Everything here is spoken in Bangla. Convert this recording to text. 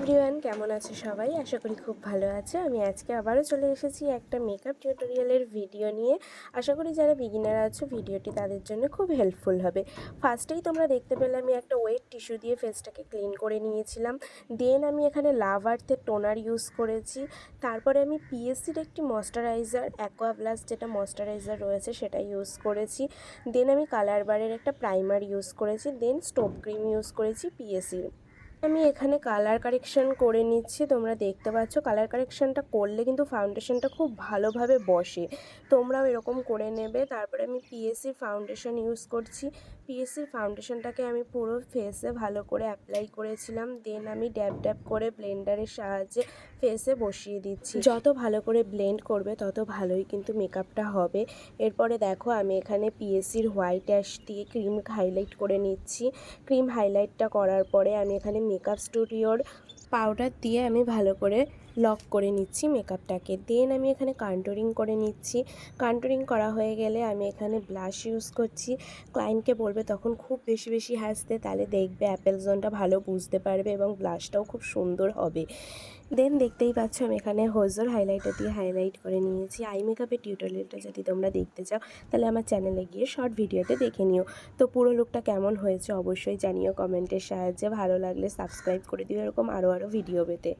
এভরিওয়ান, কেমন আছে সবাই? আশা করি খুব ভালো আছে। আমি আজকে আবারও চলে এসেছি একটা মেকআপ টিউটোরিয়ালের ভিডিও নিয়ে। আশা করি যারা বিগিনার আছো ভিডিওটি তাদের জন্য খুব হেল্পফুল হবে। ফার্স্টেই তোমরা দেখতে পেলে আমি একটা ওয়েট টিস্যু দিয়ে ফেসটাকে ক্লিন করে নিয়েছিলাম। দেন আমি এখানে লাভ আর্থের টোনার ইউজ করেছি। তারপরে আমি পিএসসির একটি ময়শ্চারাইজার অ্যাকোয়া ব্লাস্ট যেটা ময়শ্চারাইজার রয়েছে সেটা ইউজ করেছি। দেন আমি কালার বারের একটা প্রাইমার ইউজ করেছি। দেন স্টোভ ক্রিম ইউজ করেছি পিএসসির। আমি এখানে কালার কারেকশন করে নিচ্ছি। তোমরা দেখতে পাচ্ছ কালার কারেকশনটা করলে কিন্তু ফাউন্ডেশনটা খুব ভালোভাবে বসে। তোমরাও এরকম করে নেবে। তারপরে আমি পিএসসির ফাউন্ডেশন ইউজ করছি। পিএসসির ফাউন্ডেশনটাকে আমি পুরো ফেসে ভালো করে অ্যাপ্লাই করেছিলাম। দেন আমি ড্যাব ড্যাব করে ব্লেন্ডারের সাহায্যে ফেসে বসিয়ে দিচ্ছি। যত ভালো করে ব্লেন্ড করবে তত ভালোই কিন্তু মেকআপটা হবে। এরপরে দেখো আমি এখানে পিএসসির হোয়াইট অ্যাশ দিয়ে ক্রিম হাইলাইট করে নিচ্ছি। ক্রিম হাইলাইটটা করার পরে আমি এখানে মেকআপ স্টুডিওর পাউডার দিয়ে আমি ভালো করে লক করে নিচ্ছি মেকআপটাকে। দেন আমি এখানে কন্ট্যুরিং করে নিচ্ছি। কন্ট্যুরিং করা হয়ে গেলে আমি এখানে ব্লাশ ইউজ করছি। ক্লায়েন্টকে বলবে তখন খুব বেশি বেশি হাসতে, তাহলে দেখবে অ্যাপেল জোনটা ভালো বুঝতে পারবে এবং ব্লাশটাও খুব সুন্দর হবে। দেন দেখতেই পাচ্ছ আমি এখানে হোজোর হাইলাইটার দিয়ে হাইলাইট করে নিয়েছি। আই মেকআপের টিউটোরিয়ালটা যদি তোমরা দেখতে চাও তাহলে আমার চ্যানেলে গিয়ে শর্ট ভিডিওতে দেখে নিও। তো পুরো লুকটা কেমন হয়েছে অবশ্যই জানিও কমেন্টের সাহায্যে। ভালো লাগলে সাবস্ক্রাইব করে দিও এরকম আরও ভিডিও পেতে।